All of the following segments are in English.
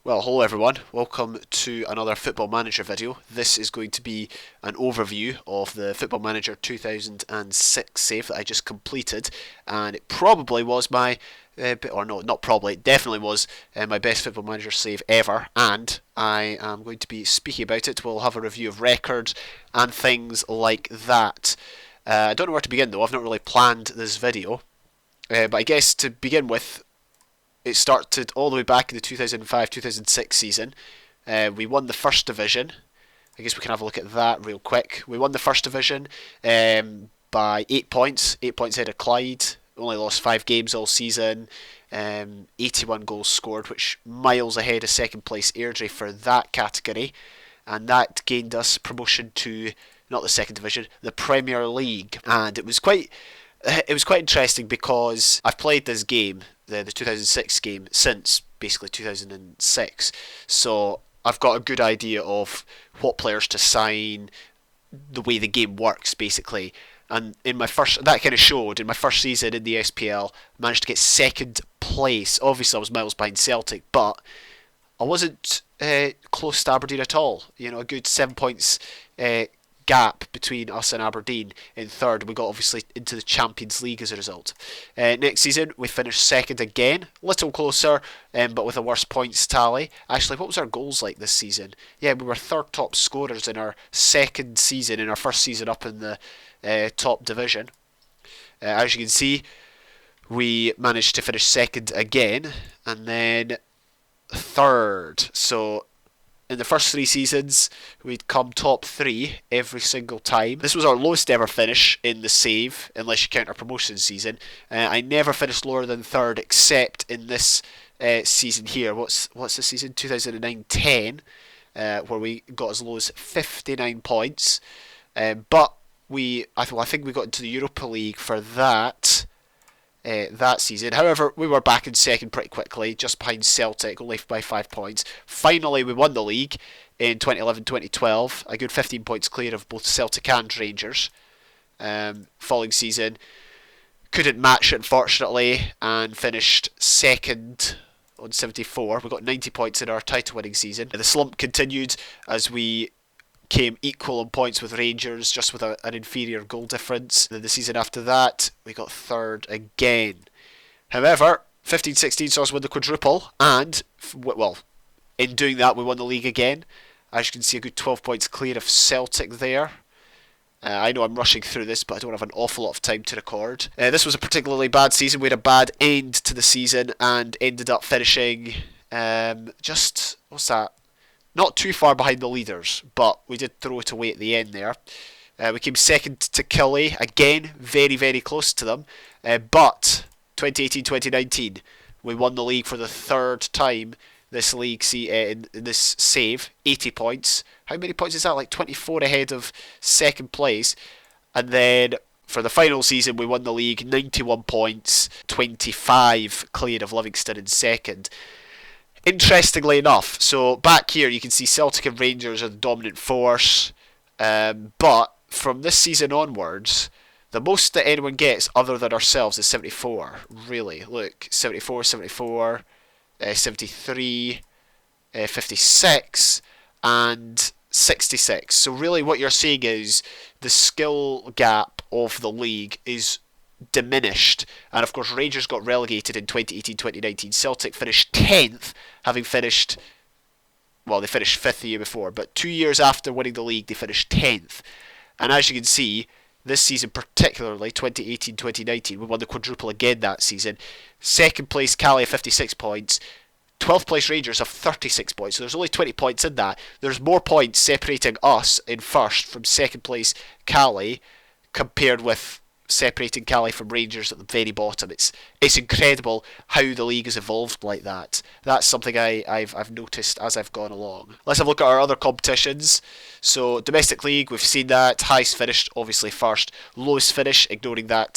Well, hello everyone, welcome to another Football Manager video. This is going to be an overview of the Football Manager 2006 save that I just completed, and it probably was my, or no, not probably, it definitely was my best Football Manager save ever, and I am going to be speaking about it. We'll have a review of records and things like that. I don't know where to begin though, I've not really planned this video, but I guess to begin with, it started all the way back in the 2005-2006 season. We won the first division. I guess we can have a look at that real quick. We won the first division by 8 points. 8 points ahead of Clyde. Only lost 5 games all season. 81 goals scored, which miles ahead of second place Airdrie for that category. And that gained us promotion to, not the second division, the Premier League. And it was quite interesting because I've played this game, the 2006 game, since basically 2006. So I've got a good idea of what players to sign, the way the game works basically. And in my first, that kind of showed in my first season in the SPL, I managed to get second place. Obviously I was miles behind Celtic, but I wasn't close to Aberdeen at all. You know, a good 7 points gap between us and Aberdeen in third. We got obviously into the Champions League as a result. Next season we finished second again, little closer, but with a worse points tally. Actually, what was our goals like this season? Yeah, we were third top scorers in our second season, in our first season up in the top division. As you can see, we managed to finish second again, and then third. So in the first 3 seasons, we'd come top 3 every single time. This was our lowest ever finish in the save, unless you count our promotion season. I never finished lower than third, except in this season here. What's the season? 2009-10, where we got as low as 59 points. But I think we got into the Europa League for that season. However, we were back in second pretty quickly, just behind Celtic, only by 5 points. Finally, we won the league in 2011-2012, a good 15 points clear of both Celtic and Rangers. Following season, couldn't match it unfortunately, and finished second on 74. We got 90 points in our title-winning season. The slump continued as we came equal on points with Rangers, just with an inferior goal difference. Then the season after that, we got third again. However, 15-16 saw us win the quadruple, and, well, in doing that, we won the league again. As you can see, a good 12 points clear of Celtic there. I know I'm rushing through this, but I don't have an awful lot of time to record. This was a particularly bad season. We had a bad end to the season and ended up finishing what's that? Not too far behind the leaders, but we did throw it away at the end there. We came second to Killie, again, very, very close to them. But 2018-2019, we won the league for the third time this league in this save, 80 points. How many points is that? Like 24 ahead of second place. And then for the final season, we won the league, 91 points, 25 clear of Livingston in second. Interestingly enough, so back here you can see Celtic and Rangers are the dominant force, but from this season onwards, the most that anyone gets other than ourselves is 74, really. Look, 74, 74, 73, 56, and 66. So really what you're seeing is the skill gap of the league is diminished, and of course Rangers got relegated in 2018-2019. Celtic finished 10th, having finished, well, they finished 5th the year before, but 2 years after winning the league they finished 10th. And as you can see, this season particularly, 2018-2019, we won the quadruple again that season. Second place Calais 56 points, 12th place Rangers have 36 points, so there's only 20 points in that. There's more points separating us in first from second place Calais compared with separating Calais from Rangers at the very bottom. It's incredible how the league has evolved like that. That's something I've noticed as I've gone along. Let's have a look at our other competitions. So domestic league, we've seen that. Highest finished, obviously first. Lowest finish, ignoring that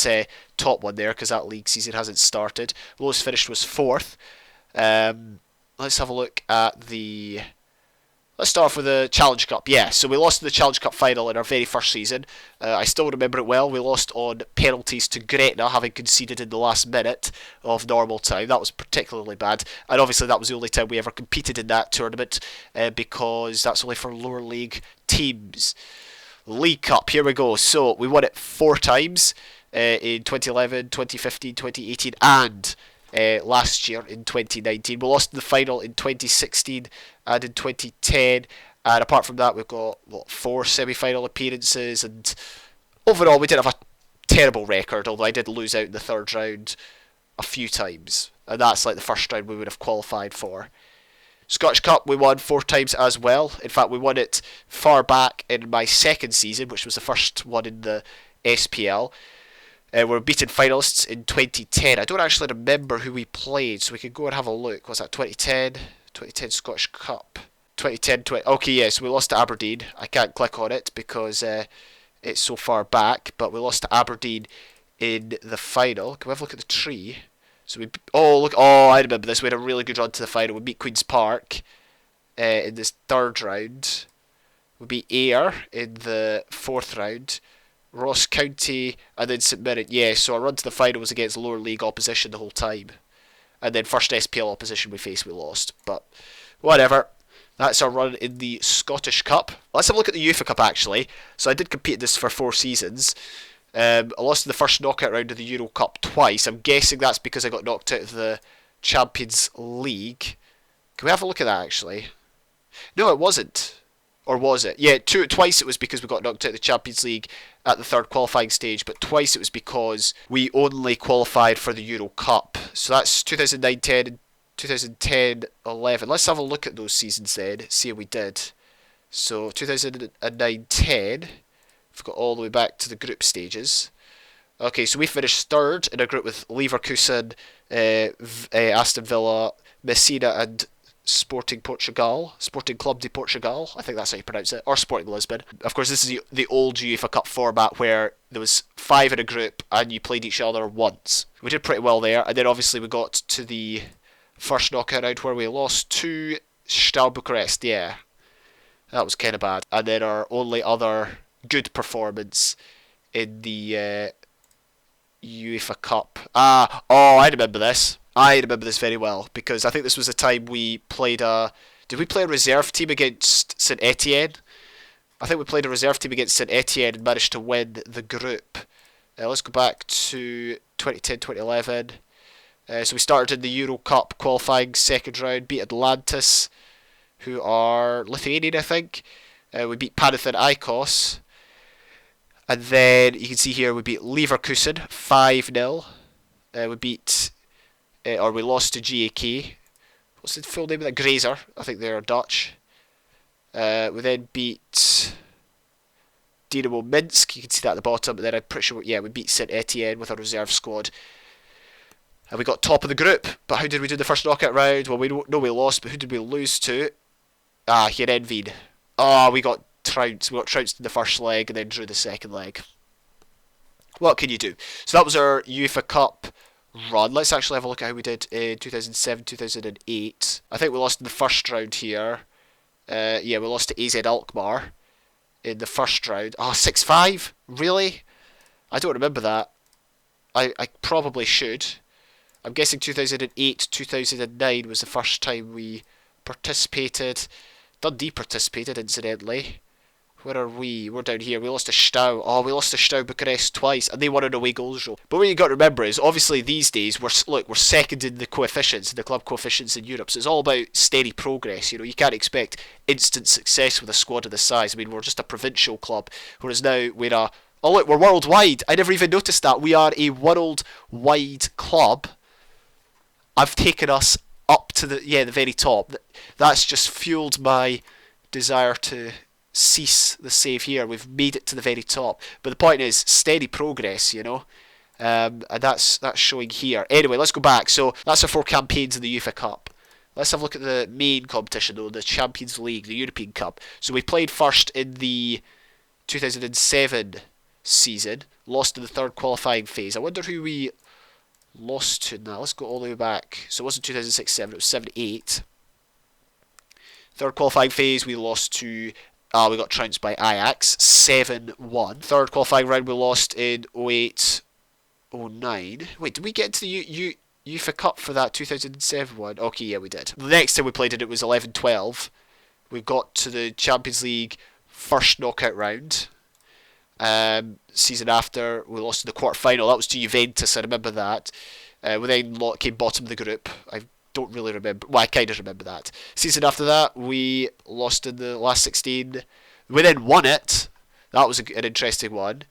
top one there because that league season hasn't started. Lowest finished was 4th. Let's have a look at the Let's start off with the Challenge Cup. Yeah, so we lost in the Challenge Cup final in our very first season. I still remember it well. We lost on penalties to Gretna, having conceded in the last minute of normal time. That was particularly bad. And obviously that was the only time we ever competed in that tournament, because that's only for lower league teams. League Cup, here we go. So we won it 4 times, in 2011, 2015, 2018 and last year in 2019. We lost in the final in 2016 and in 2010, and apart from that we've got 4 semi-final appearances, and overall we didn't have a terrible record, although I did lose out in the third round a few times, and that's like the first round we would have qualified for. Scottish Cup we won 4 times as well. In fact, we won it far back in my second season, which was the first one in the SPL. We were beaten finalists in 2010. I don't actually remember who we played, so we can go and have a look. Was that 2010? 2010 Scottish Cup. 2010, okay, yes, yeah, so we lost to Aberdeen. I can't click on it because it's so far back, but we lost to Aberdeen in the final. Can we have a look at the tree? So I remember this. We had a really good run to the final. We beat Queen's Park in this third round. We beat Ayr in the fourth round. Ross County and then St Mirren. Yeah, so our run to the final was against lower league opposition the whole time. And then first SPL opposition we faced, we lost. But whatever. That's our run in the Scottish Cup. Let's have a look at the UEFA Cup actually. So I did compete in this for 4 seasons. I lost in the first knockout round of the Euro Cup twice. I'm guessing that's because I got knocked out of the Champions League. Can we have a look at that actually? No, it wasn't. Or was it? Yeah, twice it was because we got knocked out of the Champions League at the third qualifying stage, but twice it was because we only qualified for the Euro Cup. So that's 2009-10 and 2010-11. Let's have a look at those seasons then, see how we did. So 2009-10, we've got all the way back to the group stages. Okay, so we finished third in a group with Leverkusen, Aston Villa, Messina and Sporting Club de Portugal, I think that's how you pronounce it, or Sporting Lisbon. Of course, this is the old UEFA Cup format where there was 5 in a group and you played each other once. We did pretty well there, and then obviously we got to the first knockout round where we lost to Steaua Bucharest. Yeah, that was kind of bad. And then our only other good performance in the UEFA Cup. I remember this. I remember this very well because I think this was the time we played Did we play a reserve team against St Etienne? I think we played a reserve team against St Etienne and managed to win the group. Let's go back to 2010-2011. So we started in the Euro Cup qualifying second round, beat Atlantis, who are Lithuanian, I think. We beat Panathinaikos. And then you can see here we beat Leverkusen 5-0. We lost to GAK. What's the full name of that? Grazer. I think they're Dutch. We then beat Dynamo Minsk. You can see that at the bottom. And then I'm pretty sure, we beat St Etienne with our reserve squad. And we got top of the group. But how did we do the first knockout round? Well, we know we lost, but who did we lose to? Heerenveen. We got trounced. We got trounced in the first leg and then drew the second leg. What can you do? So that was our UEFA Cup run. Let's actually have a look at how we did in 2007, 2008. I think we lost in the first round here. We lost to AZ Alkmaar in the first round. 6-5? Really? I don't remember that. I probably should. I'm guessing 2008, 2009 was the first time we participated. Dundee participated, incidentally. Where are we? We're down here. We lost to Steaua. We lost to Steaua Bucharest twice, and they won an away goals rule. But what you got to remember is, obviously these days we're second in the coefficients, in the club coefficients in Europe. So it's all about steady progress. You can't expect instant success with a squad of this size. I mean, we're just a provincial club, whereas now we're worldwide. I never even noticed that. We are a worldwide club. I've taken us up to the very top. That's just fueled my desire to cease the save here. We've made it to the very top. But the point is, steady progress, and that's showing here. Anyway, let's go back. So that's our 4 campaigns in the UEFA Cup. Let's have a look at the main competition though, the Champions League, the European Cup. So we played first in the 2007 season, lost in the third qualifying phase. I wonder who we lost to now. Let's go all the way back. So it wasn't 2006-7, it was 7-8. Third qualifying phase, we lost to... we got trounced by Ajax, 7-1. Third qualifying round, we lost in 08-09. Wait, did we get into the UEFA Cup for that 2007 one? Okay, yeah, we did. The next time we played it was 11-12. We got to the Champions League first knockout round. Season after, we lost in the quarter-final. That was to Juventus, I remember that. We then came bottom of the group. I don't really remember. Well, I kind of remember that. Season after that, we lost in the last 16. We then won it. That was an interesting one.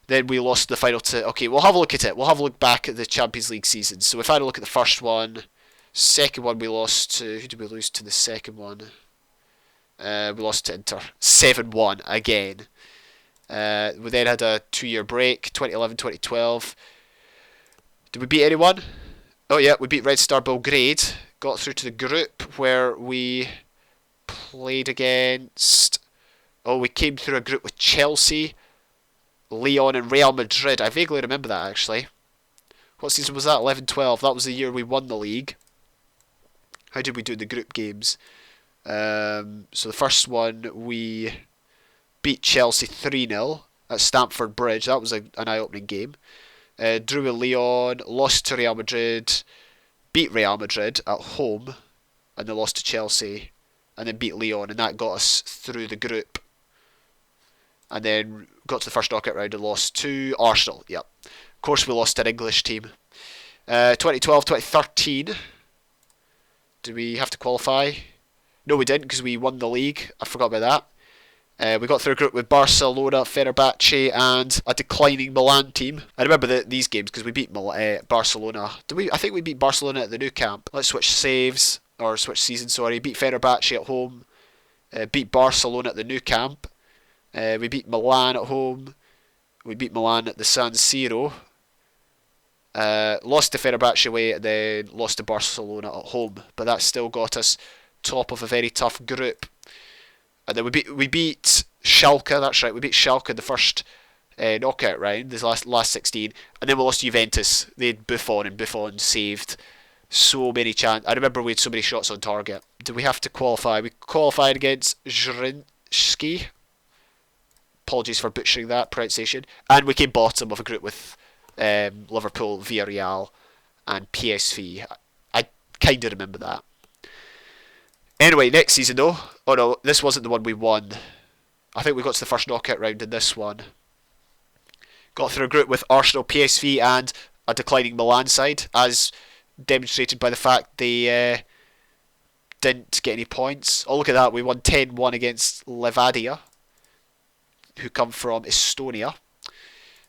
Then we lost the final to... Okay, we'll have a look at it. We'll have a look back at the Champions League season. So if I had a look at the first one, second one we lost to... Who did we lose to the second one? We lost to Inter. 7-1 again. We then had a 2-year break, 2011-2012. Did we beat anyone? Oh yeah, we beat Red Star Belgrade. Got through to the group where we played against... Oh, we came through a group with Chelsea, Lyon and Real Madrid. I vaguely remember that, actually. What season was that? 11-12. That was the year we won the league. How did we do in the group games? So the first one, we beat Chelsea 3-0 at Stamford Bridge. That was an eye-opening game. Drew with Lyon, lost to Real Madrid, beat Real Madrid at home, and then lost to Chelsea, and then beat Lyon, and that got us through the group. And then got to the first knockout round and lost to Arsenal. Yep. Of course, we lost to an English team. 2012-2013. Did we have to qualify? No, we didn't, because we won the league. I forgot about that. We got through a group with Barcelona, Fenerbahce, and a declining Milan team. I remember these games because we beat Barcelona. I think we beat Barcelona at the Nou Camp. Let's switch season. Beat Fenerbahce at home. Beat Barcelona at the Nou Camp. We beat Milan at home. We beat Milan at the San Siro. Lost to Fenerbahce away, and then lost to Barcelona at home. But that still got us top of a very tough group. And then we beat Schalke, that's right, we beat Schalke in the first knockout round, this last 16, and then we lost to Juventus. They had Buffon, and Buffon saved so many chances. I remember we had so many shots on target. Did we have to qualify? We qualified against Zrinski. Apologies for butchering that pronunciation. And we came bottom of a group with Liverpool, Villarreal, and PSV. I kind of remember that. Anyway, next season though. Oh no, this wasn't the one we won. I think we got to the first knockout round in this one. Got through a group with Arsenal, PSV, and a declining Milan side, as demonstrated by the fact they didn't get any points. Oh, look at that. We won 10-1 against Levadia, who come from Estonia.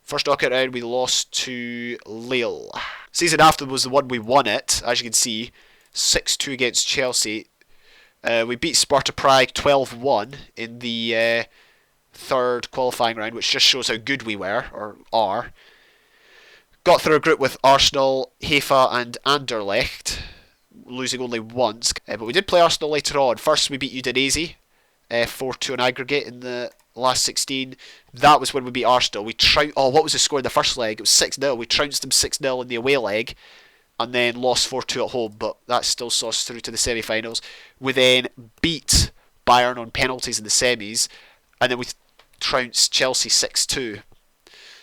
First knockout round, we lost to Lille. Season after was the one we won it, as you can see. 6-2 against Chelsea. We beat Sparta Prague 12-1 in the third qualifying round, which just shows how good we were, or are. Got through a group with Arsenal, Haifa and Anderlecht, losing only once. But we did play Arsenal later on. First we beat Udinese, 4-2 on aggregate in the last 16. That was when we beat Arsenal. What was the score in the first leg? It was 6-0. We trounced them 6-0 in the away leg, and then lost 4-2 at home, but that still saw us through to the semi-finals. We then beat Bayern on penalties in the semis, and then we trounced Chelsea 6-2.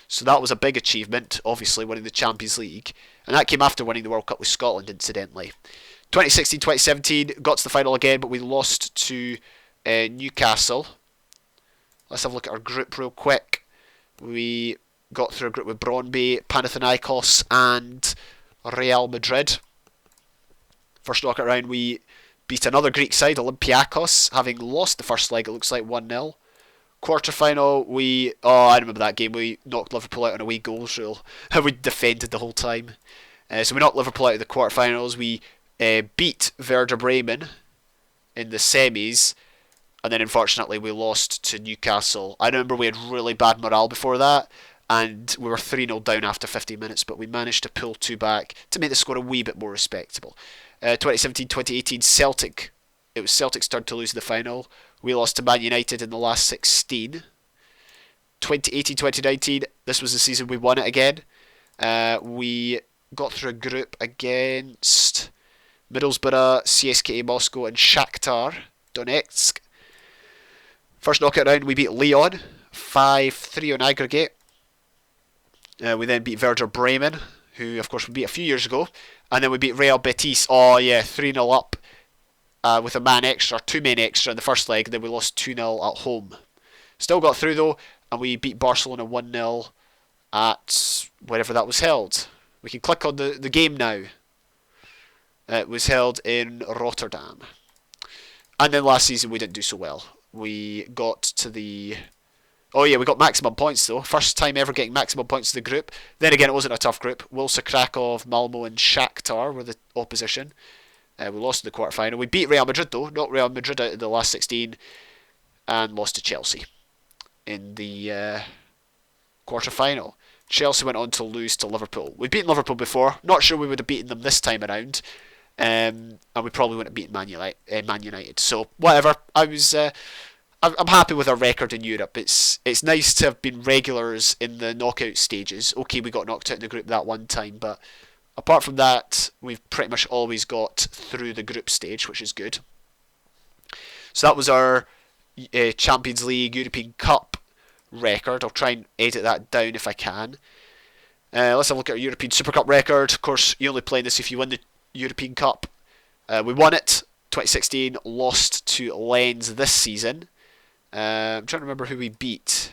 So that was a big achievement, obviously, winning the Champions League. And that came after winning the World Cup with Scotland, incidentally. 2016-2017, got to the final again, but we lost to Newcastle. Let's have a look at our group real quick. We got through a group with Brøndby, Panathinaikos, and Real Madrid. First knockout round, we beat another Greek side, Olympiakos, having lost the first leg, it looks like 1-0. Quarter-final, I remember that game, we knocked Liverpool out on a away goals rule. We defended the whole time. So we knocked Liverpool out of the quarter-finals, we beat Werder Bremen in the semis, and then unfortunately we lost to Newcastle. I remember we had really bad morale before that, and we were 3-0 down after 15 minutes, but we managed to pull 2 back to make the score a wee bit more respectable. 2017-2018 Celtic. It was Celtic's turn to lose the final. We lost to Man United in the last 16. 2018-2019, this was the season we won it again. We got through a group against Middlesbrough, CSKA Moscow and Shakhtar. Donetsk. First knockout round, we beat Lyon 5-3 on aggregate. We then beat Werder Bremen, who of course we beat a few years ago. And then we beat Real Betis, 3-0 up with a man extra, 2 men extra in the first leg. Then we lost 2-0 at home. Still got through though, and we beat Barcelona 1-0 at wherever that was held. We can click on the game now. It was held in Rotterdam. And then last season we didn't do so well. We got to the... we got maximum points though. First time ever getting maximum points in the group. Then again, it wasn't a tough group. Wilsa Krakow, Malmo and Shakhtar were the opposition. We lost in the quarter-final. We beat Real Madrid though. Knocked Real Madrid out of the last 16. And lost to Chelsea in the quarter-final. Chelsea went on to lose to Liverpool. We'd beaten Liverpool before. Not sure we would have beaten them this time around. And we probably wouldn't have beaten Man United. So, whatever. I'm happy with our record in Europe. It's nice to have been regulars in the knockout stages. Okay, we got knocked out in the group that one time, but apart from that, we've pretty much always got through the group stage, which is good. So that was our Champions League, European Cup record. I'll try and edit that down if I can. Let's have a look at our European Super Cup record. Of course, you only play this if you win the European Cup. We won it 2016, lost to Lens this season. I'm trying to remember who we beat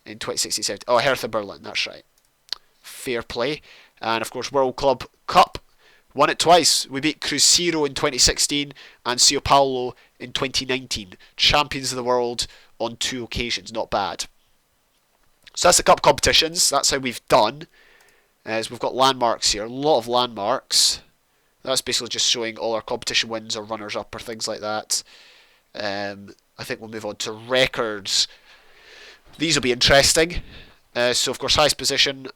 in 2016-17. Oh, Hertha Berlin, that's right. Fair play. And of course, World Club Cup, won it twice. We beat Cruzeiro in 2016 and Sao Paulo in 2019. Champions of the world on 2 occasions, not bad. So that's the cup competitions. That's how we've done. So we've got landmarks here, a lot of landmarks. That's basically just showing all our competition wins or runners-up or things like that. I think we'll move on to records. These will be interesting. So, of course, highest position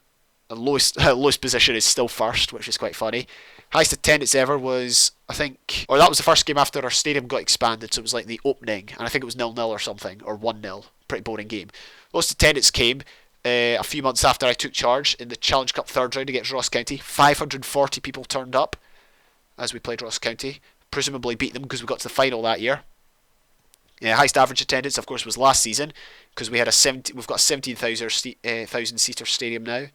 and lowest position is still first, which is quite funny. Highest attendance ever was, I think... Or that was the first game after our stadium got expanded, so it was like the opening. And I think it was 0-0 or something, or 1-0. Pretty boring game. Lowest attendance came a few months after I took charge in the Challenge Cup third round against Ross County. 540 people turned up as we played Ross County. Presumably beat them because we got to the final that year. Highest average attendance, of course, was last season because we've got a 17,000 seater stadium now.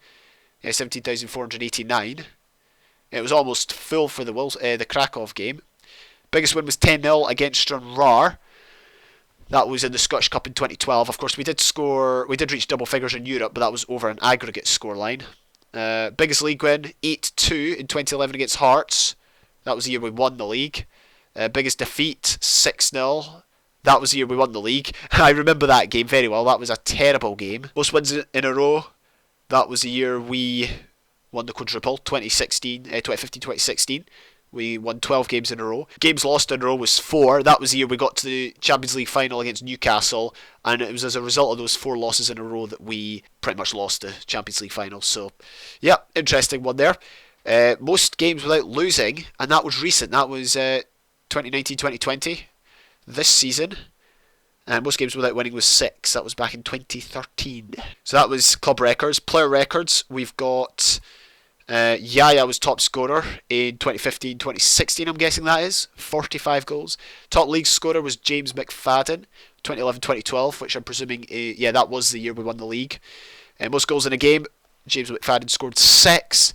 17,489. It was almost full for the Krakow game. Biggest win was 10-0 against Stranraer. That was in the Scottish Cup in 2012. Of course, we did reach double figures in Europe, but that was over an aggregate scoreline. Biggest league win, 8-2 in 2011 against Hearts. That was the year we won the league. Biggest defeat, 6-0. That was the year we won the league. I remember that game very well. That was a terrible game. Most wins in a row. That was the year we won the quadruple, 2015-2016. We won 12 games in a row. Games lost in a row was 4. That was the year we got to the Champions League final against Newcastle, and it was as a result of those 4 losses in a row that we pretty much lost the Champions League final. So, yeah, interesting one there. Most games without losing, and that was recent. That was 2019-2020, this season. And most games without winning was 6. That was back in 2013. So that was club records. Player records, we've got Yaya was top scorer in 2015-2016, I'm guessing that is. 45 goals. Top league scorer was James McFadden, 2011-2012, which I'm presuming, that was the year we won the league. Most goals in a game, James McFadden scored 6.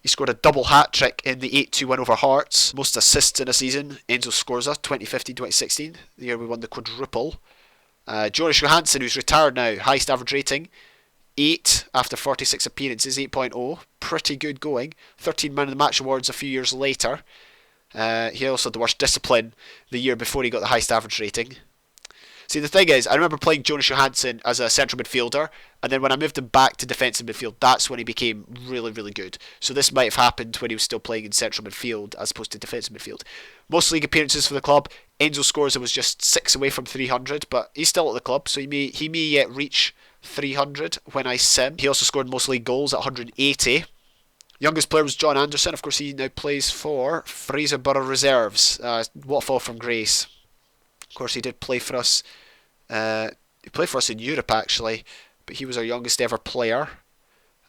He scored a double hat-trick in the 8-2 win over Hearts. Most assists in a season, Enzo Scorza, 2015-2016, the year we won the quadruple. Jonas Johansen, who's retired now, highest average rating, 8 after 46 appearances, 8.0. Pretty good going. 13 Man of the Match awards a few years later. He also had the worst discipline the year before he got the highest average rating. See, the thing is, I remember playing Jonas Johansen as a central midfielder, and then when I moved him back to defensive midfield, that's when he became really, really good. So this might have happened when he was still playing in central midfield as opposed to defensive midfield. Most league appearances for the club, Enzo Scorza was just 6 away from 300, but he's still at the club, so he may yet reach 300 when I sim. He also scored most league goals at 180. Youngest player was John Anderson. Of course, he now plays for Fraserburgh Reserves. What a fall from grace. Of course, he did play for us. He played for us in Europe, actually, but he was our youngest ever player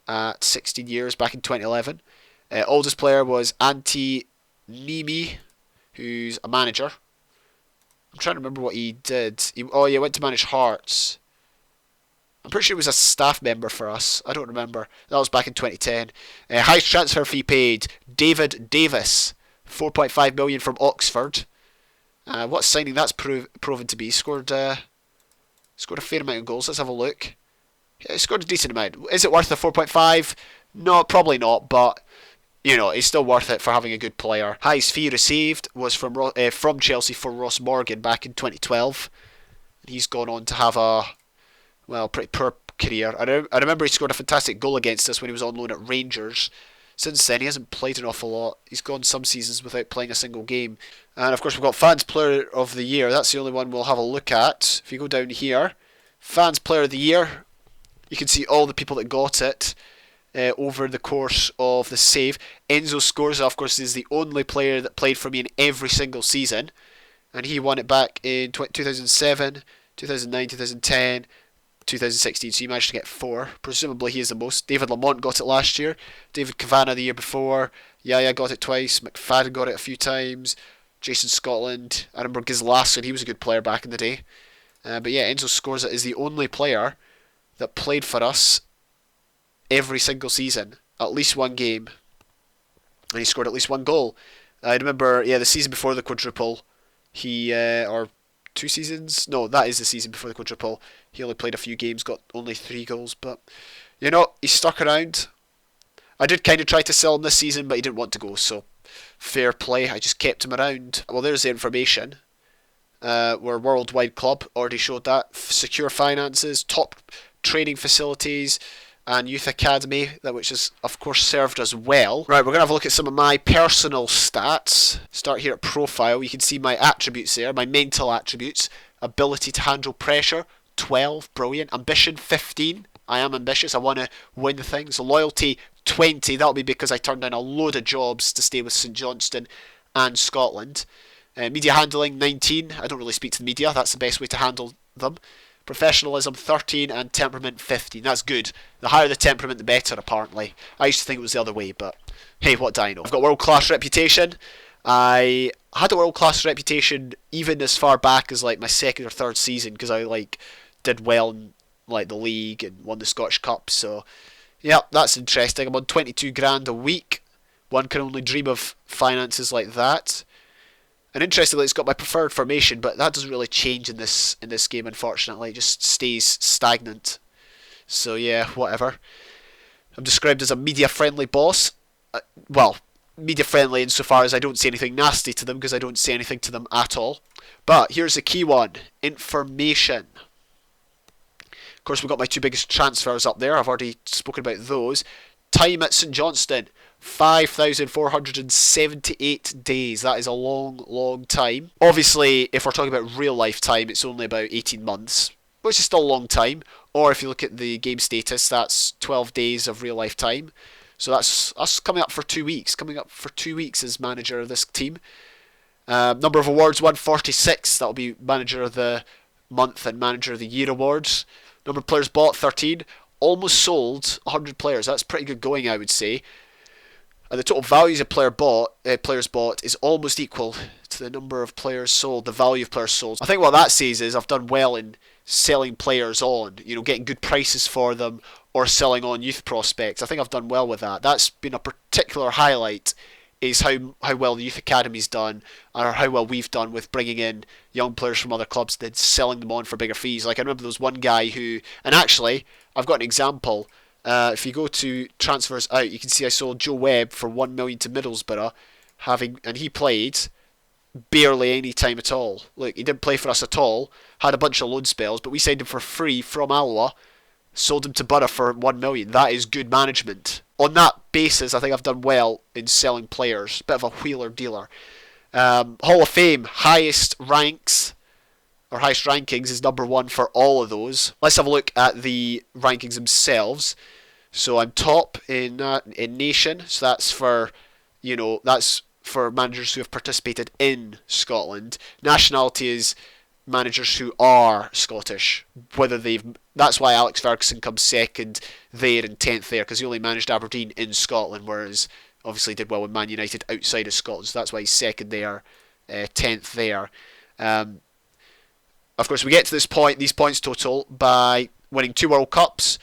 at 16 years back in 2011. Oldest player was Antti Niemi, who's a manager. I'm trying to remember what he did. He went to manage Hearts. I'm pretty sure he was a staff member for us. I don't remember. That was back in 2010. Highest transfer fee paid, David Davis, 4.5 million from Oxford. What signing that's proven to be? Scored a fair amount of goals. Let's have a look. Yeah, he scored a decent amount. Is it worth the 4.5? No, probably not. But he's still worth it for having a good player. Highest fee received was from Chelsea for Ross Morgan back in 2012. He's gone on to have a pretty poor career. I remember he scored a fantastic goal against us when he was on loan at Rangers. Since then, he hasn't played an awful lot. He's gone some seasons without playing a single game. And of course, we've got Fans Player of the Year. That's the only one we'll have a look at. If you go down here, Fans Player of the Year, you can see all the people that got it over the course of the save. Enzo Scorza, of course, is the only player that played for me in every single season. And he won it back in 2007, 2009, 2010, 2016, so he managed to get 4. Presumably he is the most. David Lamont got it last year. David Cavanagh the year before. Yaya got it twice. McFadden got it a few times. Jason Scotland. I remember Gizlasson, he was a good player back in the day. But yeah, Enzo Scorza is the only player that played for us every single season. At least one game. And he scored at least one goal. I remember, the season before the quadruple, or 2 seasons? No, that is the season before the quadruple. He only played a few games, got only 3 goals, but he stuck around. I did kind of try to sell him this season, but he didn't want to go, so fair play. I just kept him around. Well, there's the information. We're a worldwide club, already showed that. Secure finances, top training facilities, and youth academy, which has of course served us well. Right, we're going to have a look at some of my personal stats. Start here at profile. You can see my attributes there, my mental attributes. Ability to handle pressure, 12, brilliant. Ambition, 15. I am ambitious, I want to win things. Loyalty, 20. That'll be because I turned down a load of jobs to stay with St Johnstone and Scotland. Media handling, 19. I don't really speak to the media, that's the best way to handle them. Professionalism, 13, and temperament, 15. That's good. The higher the temperament, the better, apparently. I used to think it was the other way, but hey, what do I know? I've got a world-class reputation. I had a world-class reputation even as far back as my second or third season, because I did well in the league and won the Scottish Cup. So yeah, that's interesting. I'm on 22 grand a week. One can only dream of finances like that. And interestingly, it's got my preferred formation, but that doesn't really change in this game, unfortunately. It just stays stagnant. So yeah, whatever. I'm described as a media-friendly boss. Media-friendly insofar as I don't say anything nasty to them, because I don't say anything to them at all. But here's the key one. Information. Of course, we've got my 2 biggest transfers up there. I've already spoken about those. Time at St Johnstone. 5,478 days. That is a long, long time. Obviously, if we're talking about real life time, it's only about 18 months, which is still a long time. Or if you look at the game status, that's 12 days of real life time. So that's us coming up for 2 weeks. Coming up for 2 weeks as manager of this team. Number of awards, 146. That'll be manager of the month and manager of the year awards. Number of players bought, 13. Almost sold, 100 players. That's pretty good going, I would say. And the total values of players bought is almost equal to the number of players sold, the value of players sold. I think what that says is I've done well in selling players on, getting good prices for them, or selling on youth prospects. I think I've done well with that. That's been a particular highlight, is how well the youth academy's done, or how well we've done with bringing in young players from other clubs and selling them on for bigger fees. I remember there was one guy who, and actually, I've got an example. If you go to transfers out, you can see I sold Joe Webb for 1 million to Middlesbrough, and he played barely any time at all. Look, he didn't play for us at all, had a bunch of loan spells, but we signed him for free from Alloa, sold him to Borough for 1 million. That is good management. On that basis, I think I've done well in selling players. Bit of a wheeler dealer. Hall of Fame, highest rankings is number 1 for all of those. Let's have a look at the rankings themselves. So I'm top in nation. So that's for managers who have participated in Scotland. Nationality is managers who are Scottish. That's why Alex Ferguson comes second there and 10th there, because he only managed Aberdeen in Scotland, whereas obviously did well with Man United outside of Scotland. So that's why he's second there, 10th there. Of course, we get to this point, these points total, by winning 2 World Cups,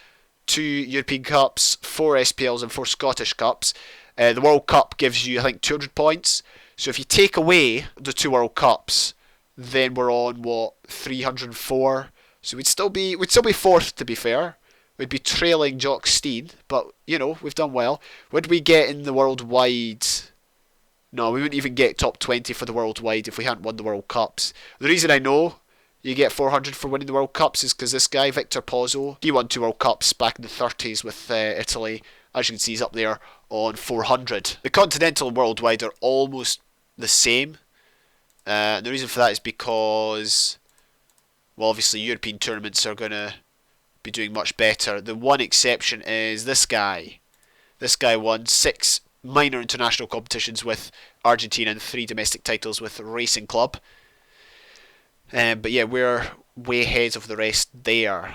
2 European Cups, 4 SPLs and 4 Scottish Cups. The World Cup gives you, I think, 200 points. So if you take away the 2 World Cups, then we're on, what, 304? So we'd still be 4th, to be fair. We'd be trailing Jock Stein, but, you know, we've done well. Would we get in the worldwide? No, we wouldn't even get top 20 for the worldwide if we hadn't won the World Cups. The reason I know you get 400 for winning the World Cups is because this guy, Victor Pozzo, he won 2 World Cups back in the 30s with Italy. As you can see, he's up there on 400. The Continental and Worldwide are almost the same. The reason for that is because, well, obviously European tournaments are going to be doing much better. The one exception is this guy. This guy won 6 minor international competitions with Argentina and 3 domestic titles with Racing Club. But yeah, we're way ahead of the rest there.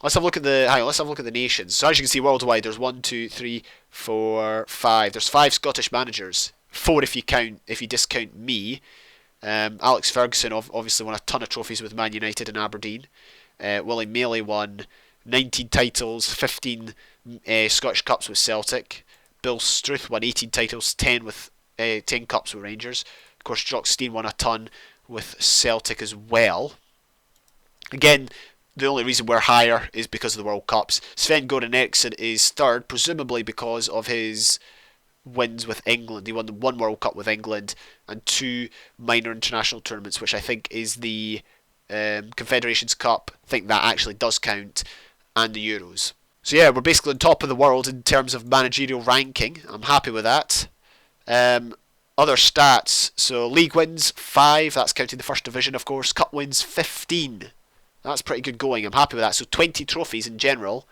Let's have a look at the nations. So as you can see, worldwide, there's 1, 2, 3, 4, 5. There's 5 Scottish managers. 4 if you discount me. Alex Ferguson obviously won a ton of trophies with Man United and Aberdeen. Willie Maley won 19 titles, 15 Scottish Cups with Celtic. Bill Struth won 18 titles, 10 cups with Rangers. Of course, Jock Stein won a ton with Celtic as well. Again, the only reason we're higher is because of the World Cups. Sven-Goran Eriksson is 3rd, presumably because of his wins with England. He won the 1 World Cup with England and 2 minor international tournaments, which I think is the Confederations Cup. I think that actually does count, and the Euros. So yeah, we're basically on top of the world in terms of managerial ranking. I'm happy with that. Other stats, so league wins 5, that's counting the first division of course. Cup wins 15, that's pretty good going. I'm happy with that. So 20 trophies in general,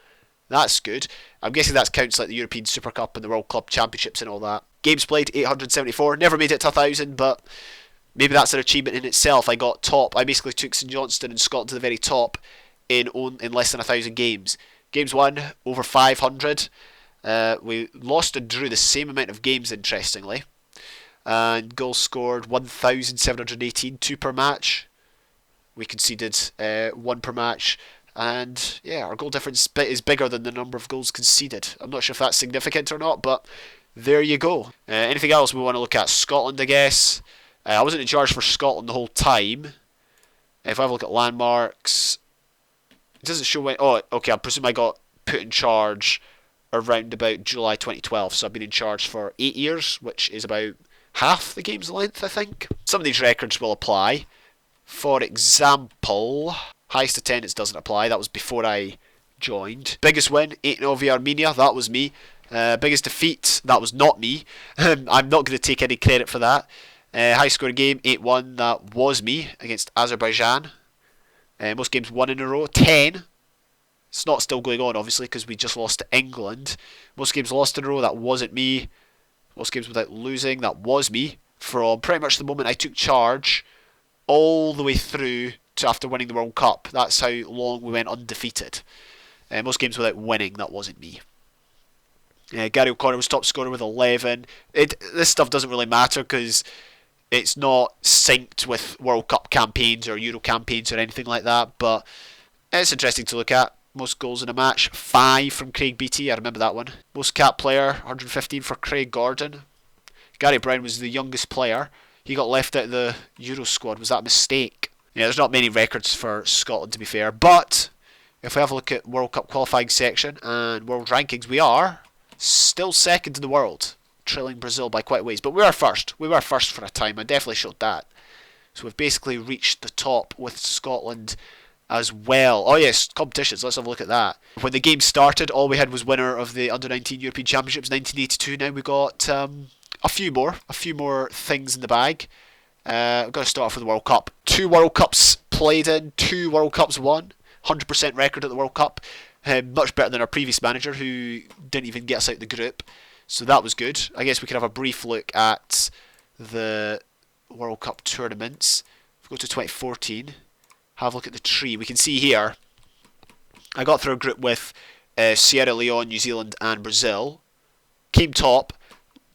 that's good. I'm guessing that counts like the European Super Cup and the World Club Championships and all that. Games played 874, never made it to 1,000, but maybe that's an achievement in itself. I got top. I basically took St Johnstone and Scotland to the very top in less than 1,000 games. Games won over 500. We lost and drew the same amount of games, interestingly. And goals scored 1,718, 2 per match. We conceded 1 per match. And yeah, our goal difference is bigger than the number of goals conceded. I'm not sure if that's significant or not, but there you go. Anything else we want to look at? Scotland, I guess. I wasn't in charge for Scotland the whole time. If I have a look at landmarks, it doesn't show when. Oh, okay, I presume I got put in charge around about July 2012. So I've been in charge for 8 years, which is about half the game's length, I think. Some of these records will apply. For example, highest attendance doesn't apply. That was before I joined. Biggest win, 8-0 via Armenia. That was me. Biggest defeat, that was not me. I'm not going to take any credit for that. High scoring game, 8-1. That was me against Azerbaijan. Most games won in a row, 10. It's not still going on, obviously, because we just lost to England. Most games lost in a row, that wasn't me. Most games without losing, that was me. From pretty much the moment I took charge, all the way through to after winning the World Cup. That's how long we went undefeated. Most games without winning, that wasn't me. Gary O'Connor was top scorer with 11. This stuff doesn't really matter because it's not synced with World Cup campaigns or Euro campaigns or anything like that, but it's interesting to look at. Most goals in a match, 5 from Craig Beattie, I remember that one. Most cap player, 115 for Craig Gordon. Gary Brown was the youngest player. He got left out of the Euro squad. Was that a mistake? Yeah, there's not many records for Scotland, to be fair, but if we have a look at World Cup qualifying section and world rankings, we are still second in the world, trailing Brazil by quite a ways. But we were first. We were first for a time. I definitely showed that. So we've basically reached the top with Scotland as well. Oh yes, competitions. Let's have a look at that. When the game started, all we had was winner of the Under-19 European Championships 1982. Now we got a few more things in the bag. We've got to start off with the World Cup. 2 World Cups played in, 2 World Cups won. 100% record at the World Cup. Much better than our previous manager, who didn't even get us out the group. So that was good. I guess we could have a brief look at the World Cup tournaments. If we go to 2014, have a look at the tree. We can see here, I got through a group with Sierra Leone, New Zealand and Brazil. Came top,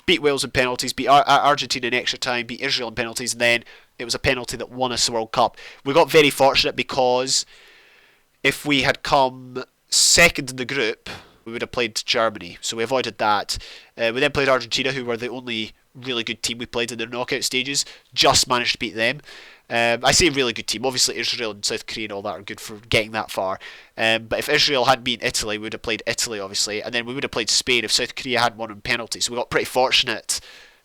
beat Wales in penalties, beat Argentina in extra time, beat Israel in penalties, and then it was a penalty that won us the World Cup. We got very fortunate because if we had come second in the group, we would have played Germany, so we avoided that. We then played Argentina, who were the only really good team we played in the knockout stages, just managed to beat them. I say really good team, obviously Israel and South Korea and all that are good for getting that far. But if Israel hadn't beaten Italy, we would have played Italy, obviously, and then we would have played Spain if South Korea hadn't won on penalties. So we got pretty fortunate.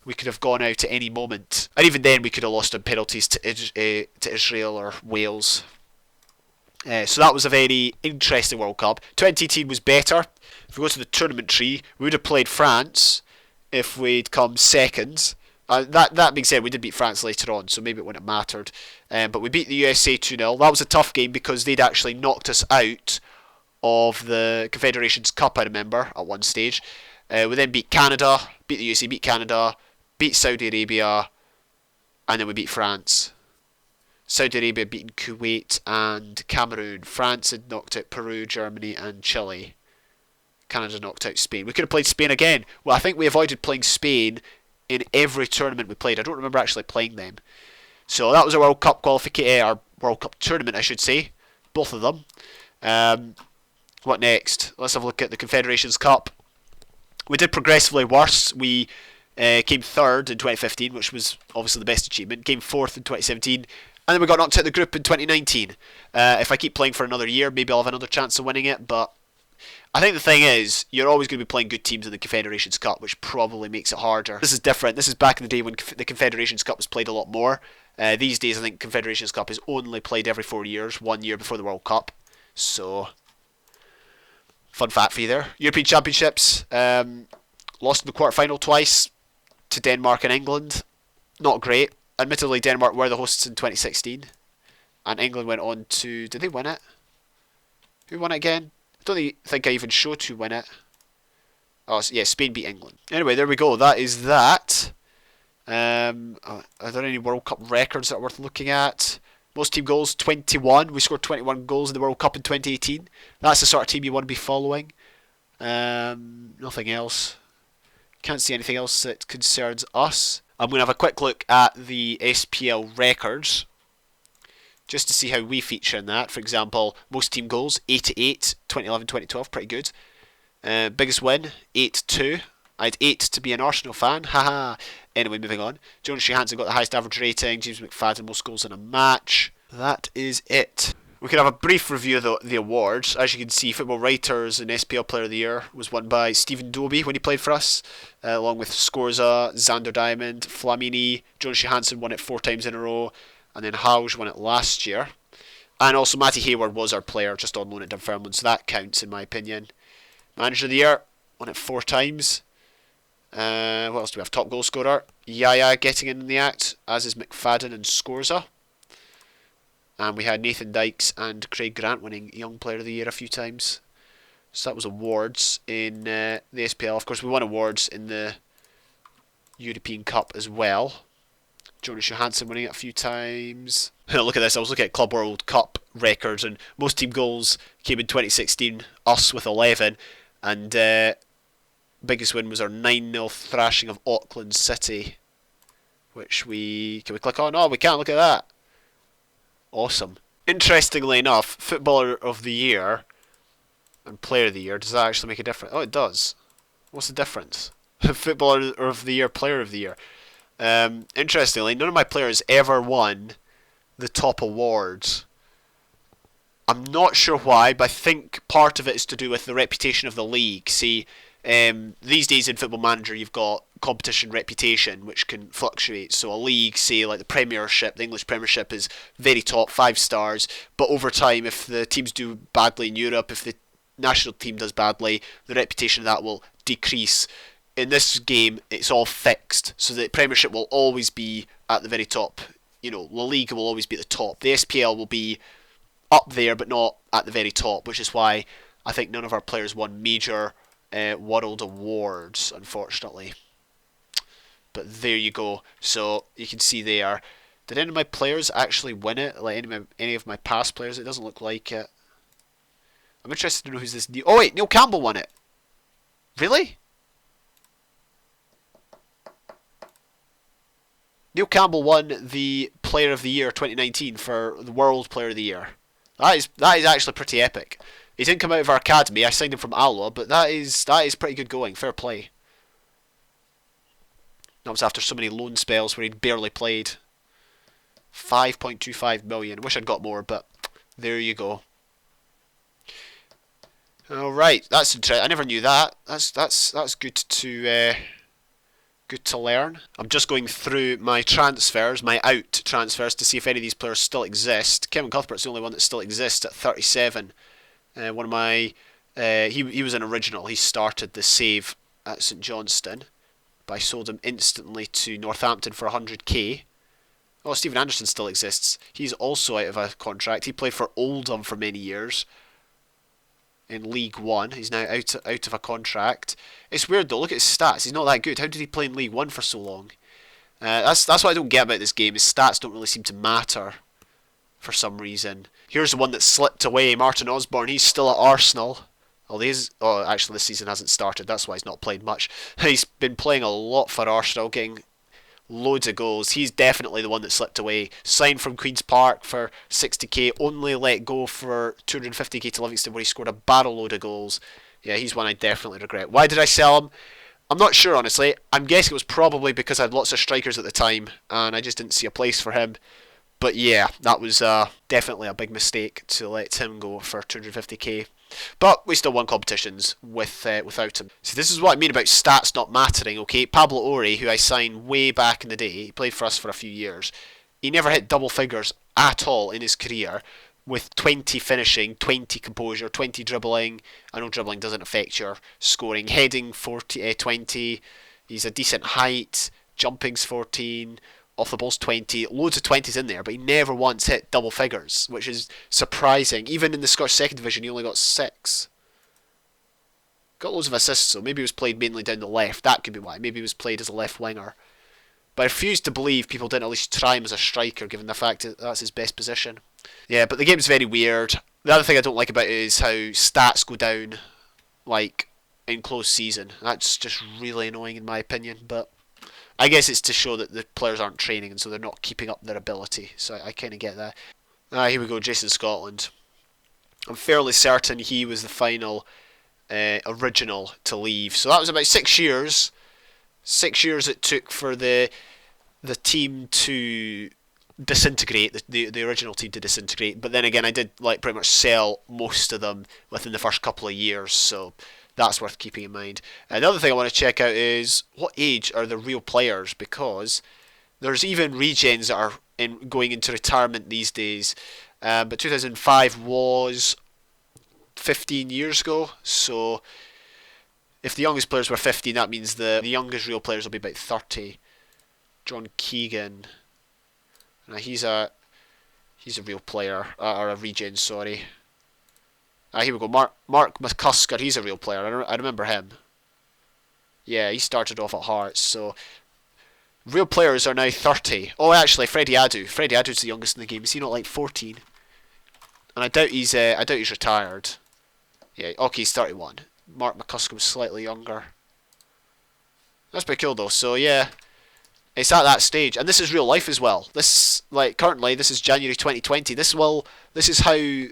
We could have gone out at any moment. And even then, we could have lost on penalties to Israel or Wales. So that was a very interesting World Cup. 2018 was better. If we go to the tournament tree, we would have played France if we'd come second. That being said, we did beat France later on, so maybe it wouldn't have mattered. But we beat the USA 2-0. That was a tough game because they'd actually knocked us out of the Confederations Cup, I remember, at one stage. We then beat Canada, beat the USA, beat Canada, beat Saudi Arabia, and then we beat France. Saudi Arabia beating Kuwait and Cameroon. France had knocked out Peru, Germany, and Chile. Canada knocked out Spain. We could have played Spain again. Well, I think we avoided playing Spain in every tournament we played. I don't remember actually playing them. So that was a World Cup qualification, our World Cup tournament, I should say. Both of them. What next? Let's have a look at the Confederations Cup. We did progressively worse. We came third in 2015, which was obviously the best achievement. Came fourth in 2017. And then we got knocked out of the group in 2019. If I keep playing for another year, maybe I'll have another chance of winning it. But I think the thing is, you're always going to be playing good teams in the Confederations Cup, which probably makes it harder. This is different. This is back in the day when the Confederations Cup was played a lot more. These days, I think Confederations Cup is only played every 4 years, 1 year before the World Cup. So, fun fact for you there. European Championships, lost in the quarterfinal twice to Denmark and England. Not great. Admittedly, Denmark were the hosts in 2016, and England went on to... Did they win it? Who won it again? I don't think I even showed who won it. Oh, yeah, Spain beat England. Anyway, there we go. That is that. Are there any World Cup records that are worth looking at? Most team goals, 21. We scored 21 goals in the World Cup in 2018. That's the sort of team you want to be following. Nothing else. Can't see anything else that concerns us. I'm going to have a quick look at the SPL records just to see how we feature in that. For example, most team goals, 88, 2011-2012, pretty good. Biggest win, 8-2. I had 8 to be an Arsenal fan, haha. Anyway, moving on. Johansen got the highest average rating, James McFadden most goals in a match. That is it. We can have a brief review of the awards. As you can see, Football Writers and SPL Player of the Year was won by Stephen Dobie when he played for us, along with Scorza, Xander Diamond, Flamini. Johansen won it 4 times in a row, and then Hauge won it last year. And also Matty Hayward was our player, just on loan at Dunfermline, so that counts in my opinion. Manager of the Year, won it 4 times. What else do we have? Top goal scorer, Yaya getting in the act, as is McFadden and Scorza. And we had Nathan Dykes and Craig Grant winning Young Player of the Year a few times. So that was awards in the SPL. Of course, we won awards in the European Cup as well. Jonas Johansson winning it a few times. Look at this, I was looking at Club World Cup records, and most team goals came in 2016, us with 11. And biggest win was our 9-0 thrashing of Auckland City. Which we... Can we click on? Oh, we can't, look at that. Awesome. Interestingly enough, Footballer of the Year and Player of the Year, does that actually make a difference? Oh, it does. What's the difference? Footballer of the Year, Player of the Year. Interestingly, none of my players ever won the top awards. I'm not sure why, but I think part of it is to do with the reputation of the league. See, these days in Football Manager you've got competition reputation which can fluctuate. So a league, say like the Premiership, the English Premiership is very top, 5 stars, but over time if the teams do badly in Europe, if the national team does badly, the reputation of that will decrease. In this game it's all fixed, so the Premiership will always be at the very top. You know, La Liga will always be at the top. The SPL will be up there but not at the very top, which is why I think none of our players won major world awards, unfortunately. But there you go. So you can see there. Did any of my players actually win it? Like any of my past players? It doesn't look like it. I'm interested to know who's this new... Oh wait, Neil Campbell won it. Really? Neil Campbell won the Player of the Year 2019 for the World Player of the Year. That is actually pretty epic. He didn't come out of our academy. I signed him from Alloa, but that is pretty good going. Fair play. That was after so many loan spells where he'd barely played. 5.25 million. Wish I'd got more, but there you go. All right, that's interesting. I never knew that. That's good to learn. I'm just going through my transfers, my out transfers, to see if any of these players still exist. Kevin Cuthbert's the only one that still exists at 37. One of my he was an original. He started the save at St Johnstone, but I sold him instantly to Northampton for 100k. Oh, Stephen Anderson still exists. He's also out of a contract. He played for Oldham for many years in League One. He's now out of a contract. It's weird though. Look at his stats. He's not that good. How did he play in League One for so long? That's what I don't get about this game. His stats don't really seem to matter for some reason. Here's the one that slipped away. Martin Osbourne. He's still at Arsenal. Actually, this season hasn't started. That's why he's not played much. He's been playing a lot for Arsenal, getting loads of goals. He's definitely the one that slipped away. Signed from Queen's Park for 60k, only let go for 250k to Livingston where he scored a barrel load of goals. Yeah, he's one I definitely regret. Why did I sell him? I'm not sure, honestly. I'm guessing it was probably because I had lots of strikers at the time and I just didn't see a place for him. But yeah, that was definitely a big mistake to let him go for 250k. But we still won competitions without him. See, this is what I mean about stats not mattering, okay? Pablo Horry, who I signed way back in the day, he played for us for a few years. He never hit double figures at all in his career, with 20 finishing, 20 composure, 20 dribbling. I know dribbling doesn't affect your scoring. Heading 20. He's a decent height. Jumping's 14. Off the ball's 20, loads of 20s in there, but he never once hit double figures, which is surprising. Even in the Scottish Second Division, he only got 6. Got loads of assists, so maybe he was played mainly down the left. That could be why. Maybe he was played as a left winger. But I refuse to believe people didn't at least try him as a striker, given the fact that that's his best position. Yeah, but the game's very weird. The other thing I don't like about it is how stats go down, like, in close season. That's just really annoying in my opinion, but I guess it's to show that the players aren't training and so they're not keeping up their ability. So I kind of get that. Here we go, Jason Scotland. I'm fairly certain he was the final original to leave. So that was about 6 years. 6 years it took for the team to disintegrate, the original team to disintegrate. But then again, I did pretty much sell most of them within the first couple of years. So that's worth keeping in mind. Another thing I want to check out is what age are the real players, because there's even regens that are going into retirement these days. But 2005 was 15 years ago, so if the youngest players were 15, that means the youngest real players will be about 30. John Keegan. Now he's a real player, or a regen, sorry. Here we go. Mark McCusker, he's a real player. I remember him. Yeah, he started off at Hearts. So real players are now 30. Oh, actually, Freddie Adu. Freddie Adu's the youngest in the game. Is he not like 14? And I doubt he's retired. Yeah, okay, he's 31. Mark McCusker was slightly younger. That's pretty cool though. So yeah, it's at that stage, and this is real life as well. This currently this is January 2020. This is how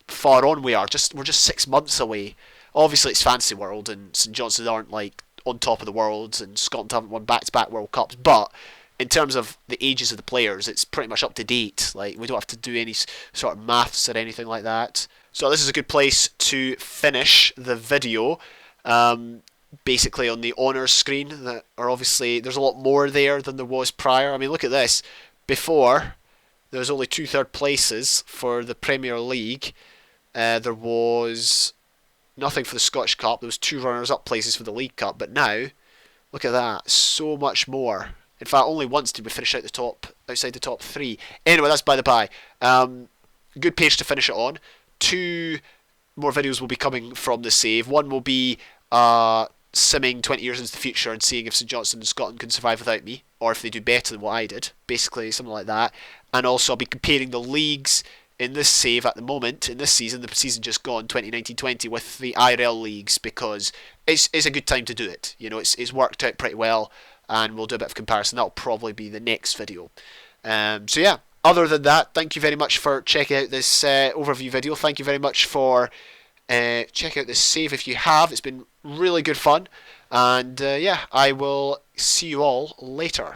far on we are. We're just 6 months away. Obviously, it's fantasy world, and St Johnstone aren't on top of the world, and Scotland haven't won back-to-back World Cups. But in terms of the ages of the players, it's pretty much up to date. We don't have to do any sort of maths or anything like that. So this is a good place to finish the video. Basically on the honours screen, that are obviously there's a lot more there than there was prior. I mean, look at this. Before, there was only 2 third places for the Premier League. There was nothing for the Scottish Cup. There was 2 runners-up places for the League Cup. But now, look at that. So much more. In fact, only once did we finish outside the top 3. Anyway, that's by the by. Good page to finish it on. 2 more videos will be coming from the save. One will be simming 20 years into the future and seeing if St Johnstone and Scotland can survive without me, or if they do better than what I did. Basically, something like that. And also, I'll be comparing the leagues in this save at the moment, in this season, the season just gone, 2019-20, with the IRL leagues, because it's a good time to do it. You know, it's worked out pretty well. and we'll do a bit of comparison. That'll probably be the next video. So yeah, other than that, thank you very much for checking out this overview video. Thank you very much for checking out this save if you have. It's been really good fun. And yeah, I will see you all later.